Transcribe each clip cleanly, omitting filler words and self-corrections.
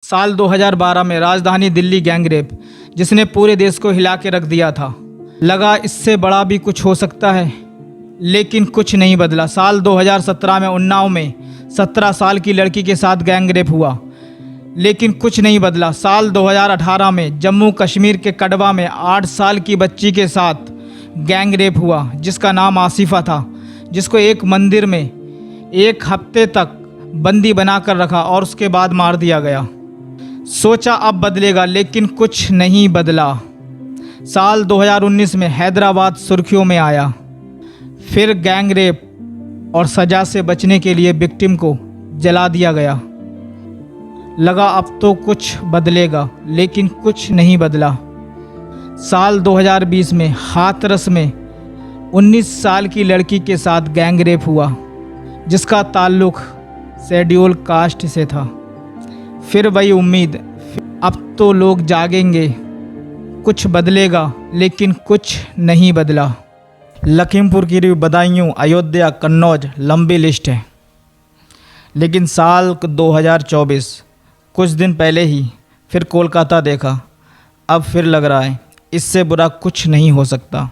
साल 2012 में राजधानी दिल्ली गैंगरेप जिसने पूरे देश को हिला के रख दिया था। लगा इससे बड़ा भी कुछ हो सकता है, लेकिन कुछ नहीं बदला। साल 2017 में उन्नाव में 17 साल की लड़की के साथ गैंगरेप हुआ, लेकिन कुछ नहीं बदला। साल 2018 में जम्मू कश्मीर के कठुआ में 8 साल की बच्ची के साथ गैंगरेप हुआ, जिसका नाम आसिफा था, जिसको एक मंदिर में 1 हफ्ते तक बंदी बनाकर रखा और उसके बाद मार दिया गया। सोचा अब बदलेगा, लेकिन कुछ नहीं बदला। साल 2019 में हैदराबाद सुर्खियों में आया। फिर गैंगरेप और सज़ा से बचने के लिए विक्टिम को जला दिया गया। लगा अब तो कुछ बदलेगा, लेकिन कुछ नहीं बदला। साल 2020 में हाथरस में 19 साल की लड़की के साथ गैंगरेप हुआ, जिसका ताल्लुक शेड्यूल कास्ट से था। फिर वही उम्मीद, अब तो लोग जागेंगे, कुछ बदलेगा, लेकिन कुछ नहीं बदला। लखीमपुर की बदायूं, अयोध्या, कन्नौज, लंबी लिस्ट है। लेकिन साल 2024 कुछ दिन पहले ही फिर कोलकाता देखा। अब फिर लग रहा है इससे बुरा कुछ नहीं हो सकता।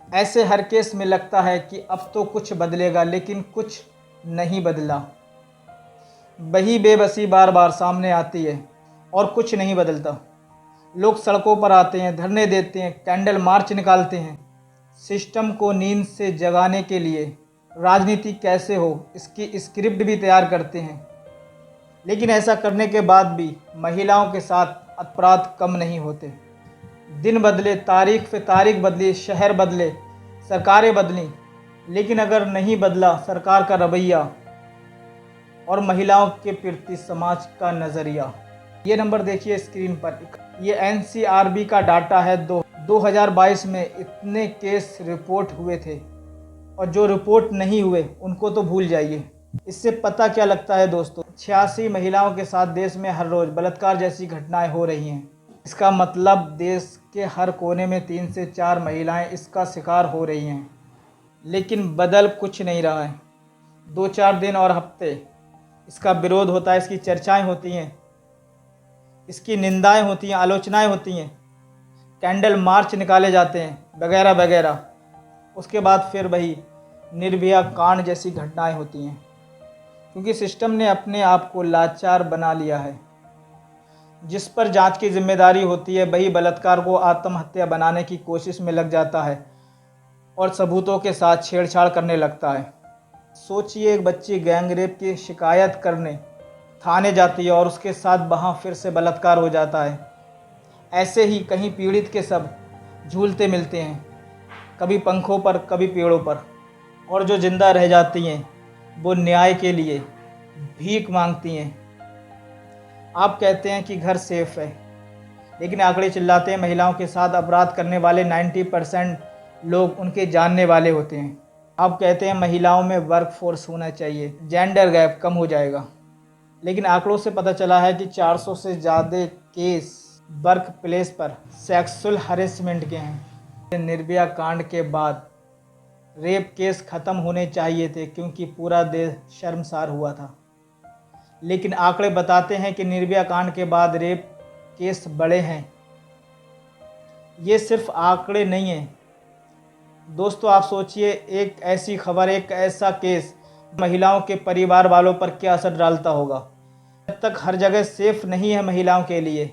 ऐसे हर केस में लगता है कि अब तो कुछ बदलेगा, लेकिन कुछ नहीं बदला। वही बेबसी बार बार सामने आती है और कुछ नहीं बदलता। लोग सड़कों पर आते हैं, धरने देते हैं, कैंडल मार्च निकालते हैं। सिस्टम को नींद से जगाने के लिए राजनीति कैसे हो इसकी स्क्रिप्ट भी तैयार करते हैं। लेकिन ऐसा करने के बाद भी महिलाओं के साथ अपराध कम नहीं होते। दिन बदले, तारीख पे तारीख बदली, शहर बदले, सरकारें बदली, लेकिन अगर नहीं बदला सरकार का रवैया और महिलाओं के प्रति समाज का नज़रिया। ये नंबर देखिए स्क्रीन पर। ये NCRB का डाटा है। 2022 में इतने केस रिपोर्ट हुए थे, और जो रिपोर्ट नहीं हुए उनको तो भूल जाइए। इससे पता क्या लगता है दोस्तों, 86 महिलाओं के साथ देश में हर रोज़ बलात्कार जैसी घटनाएं हो रही हैं। इसका मतलब देश के हर कोने में 3 से 4 महिलाएं इसका शिकार हो रही हैं। लेकिन बदल कुछ नहीं रहा है। 2-4 दिन और हफ्ते इसका विरोध होता है, इसकी चर्चाएं होती हैं, इसकी निंदाएं होती हैं, आलोचनाएं होती हैं, कैंडल मार्च निकाले जाते हैं, वगैरह वगैरह। उसके बाद फिर वही निर्भया कांड जैसी घटनाएं होती हैं, क्योंकि सिस्टम ने अपने आप को लाचार बना लिया है। जिस पर जांच की जिम्मेदारी होती है वही बलात्कार को आत्महत्या बनाने की कोशिश में लग जाता है और सबूतों के साथ छेड़छाड़ करने लगता है। सोचिए, एक बच्ची गैंगरेप की शिकायत करने थाने जाती है और उसके साथ वहाँ फिर से बलात्कार हो जाता है। ऐसे ही कहीं पीड़ित के सब झूलते मिलते हैं, कभी पंखों पर, कभी पेड़ों पर, और जो जिंदा रह जाती हैं वो न्याय के लिए भीख मांगती हैं। आप कहते हैं कि घर सेफ है, लेकिन आंकड़े चिल्लाते हैं महिलाओं के साथ अपराध करने वाले 90% लोग उनके जानने वाले होते हैं। आप कहते हैं महिलाओं में वर्क फोर्स होना चाहिए, जेंडर गैप कम हो जाएगा, लेकिन आंकड़ों से पता चला है कि 400 से ज़्यादा केस वर्क प्लेस पर सेक्सुअल हरेसमेंट के हैं। निर्भया कांड के बाद रेप केस ख़त्म होने चाहिए थे, क्योंकि पूरा देश शर्मसार हुआ था। लेकिन आंकड़े बताते हैं कि निर्भया कांड के बाद रेप केस बढ़े हैं। ये सिर्फ आंकड़े नहीं हैं दोस्तों। आप सोचिए, एक ऐसी खबर, एक ऐसा केस महिलाओं के परिवार वालों पर क्या असर डालता होगा। जब तक हर जगह सेफ नहीं है महिलाओं के लिए,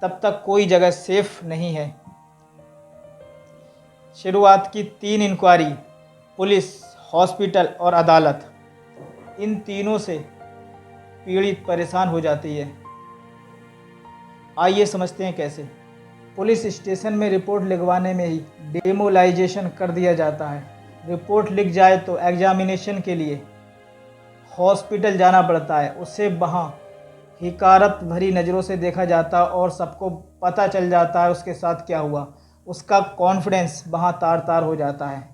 तब तक कोई जगह सेफ नहीं है। शुरुआत की 3 इंक्वायरी, पुलिस, हॉस्पिटल और अदालत, इन तीनों से पीड़ित परेशान हो जाती है। आइए समझते हैं कैसे। पुलिस स्टेशन में रिपोर्ट लिखवाने में ही डेमोलाइजेशन कर दिया जाता है। रिपोर्ट लिख जाए तो एग्जामिनेशन के लिए हॉस्पिटल जाना पड़ता है। उसे वहाँ हिकारत भरी नज़रों से देखा जाता और सबको पता चल जाता है उसके साथ क्या हुआ। उसका कॉन्फिडेंस वहाँ तार तार हो जाता है।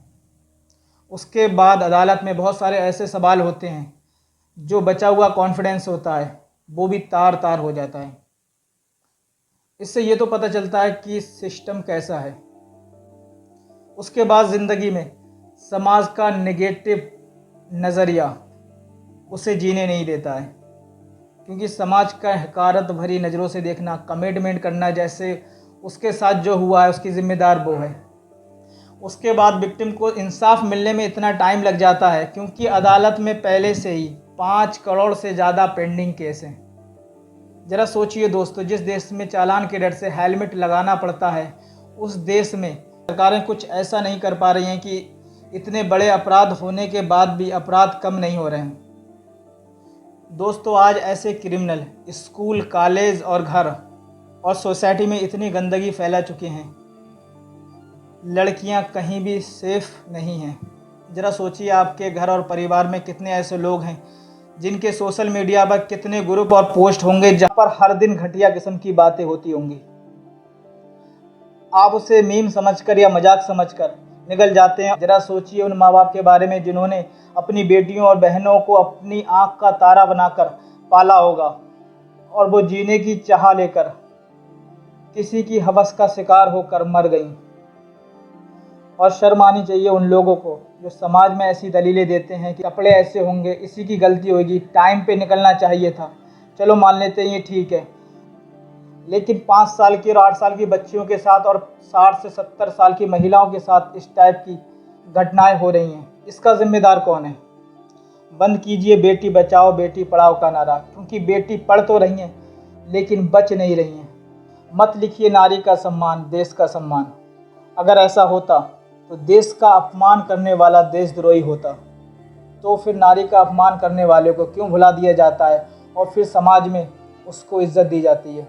उसके बाद अदालत में बहुत सारे ऐसे सवाल होते हैं, जो बचा हुआ कॉन्फिडेंस होता है वो भी तार तार हो जाता है। इससे ये तो पता चलता है कि सिस्टम कैसा है। उसके बाद ज़िंदगी में समाज का नेगेटिव नज़रिया उसे जीने नहीं देता है, क्योंकि समाज का हकारत भरी नज़रों से देखना, कमिटमेंट करना, जैसे उसके साथ जो हुआ है उसकी ज़िम्मेदार वो है। उसके बाद विक्टिम को इंसाफ मिलने में इतना टाइम लग जाता है क्योंकि अदालत में पहले से ही 5 करोड़ से ज़्यादा पेंडिंग केस हैं। ज़रा सोचिए दोस्तों, जिस देश में चालान के डर से हेलमेट लगाना पड़ता है, उस देश में सरकारें कुछ ऐसा नहीं कर पा रही हैं कि इतने बड़े अपराध होने के बाद भी अपराध कम नहीं हो रहे हैं। दोस्तों, आज ऐसे क्रिमिनल स्कूल, कॉलेज और घर और सोसाइटी में इतनी गंदगी फैला चुके हैं, लड़कियां कहीं भी सेफ नहीं हैं। ज़रा सोचिए, आपके घर और परिवार में कितने ऐसे लोग हैं जिनके सोशल मीडिया पर कितने ग्रुप और पोस्ट होंगे जहाँ पर हर दिन घटिया किस्म की बातें होती होंगी। आप उसे मीम समझकर या मजाक समझकर निगल जाते हैं। ज़रा सोचिए उन माँ बाप के बारे में जिन्होंने अपनी बेटियों और बहनों को अपनी आँख का तारा बनाकर पाला होगा और वो जीने की चाह लेकर किसी की हवस का शिकार होकर मर गईं। और शर्म आनी चाहिए उन लोगों को जो समाज में ऐसी दलीलें देते हैं कि कपड़े ऐसे होंगे, इसी की गलती होगी, टाइम पे निकलना चाहिए था। चलो मान लेते हैं ये ठीक है, लेकिन 5 साल की और 8 साल की बच्चियों के साथ और 60 से 70 साल की महिलाओं के साथ इस टाइप की घटनाएं हो रही हैं। इसका जिम्मेदार कौन है? बंद कीजिए बेटी बचाओ बेटी पढ़ाओ का नारा, क्योंकि बेटी पढ़ तो रही हैं लेकिन बच नहीं रही हैं। मत लिखिए नारी का सम्मान, देश का सम्मान। अगर ऐसा होता तो देश का अपमान करने वाला देशद्रोही होता। तो फिर नारी का अपमान करने वाले को क्यों भुला दिया जाता है और फिर समाज में उसको इज्जत दी जाती है?